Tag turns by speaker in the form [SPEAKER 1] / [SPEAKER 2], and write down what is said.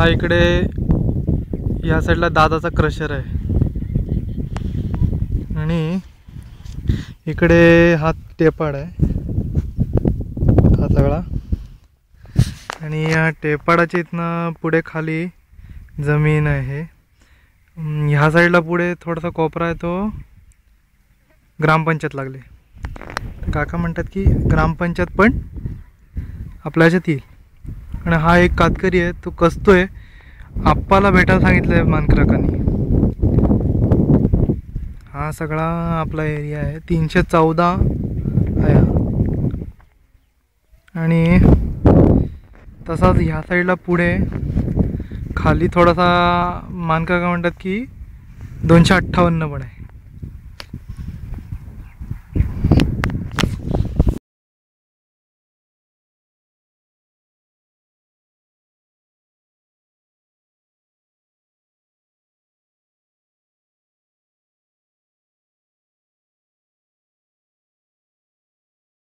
[SPEAKER 1] हा इकडे या साईडला दादाचा क्रशर आहे आणि इकडे हा टेपाड आहे हा सगळा। आणि या टेपाडाच्या इथनं पुढे खाली जमीन आहे। ह्या साईडला पुढे थोडासा कोपरा आहे तो ग्रामपंचायत लागले। काका म्हणतात की ग्रामपंचायत पण आपल्या ह्याच्यात येईल। आणि हा एक कातकरी आहे तो कसतोय, आप्पाला भेटायला सांगितलंय मानकराकांनी। हा सगळा आपला एरिया आहे 314 आहे। आणि तसाच ह्या साईडला पुढे खाली थोडासा मानकाका म्हणतात की 258 पण आहे।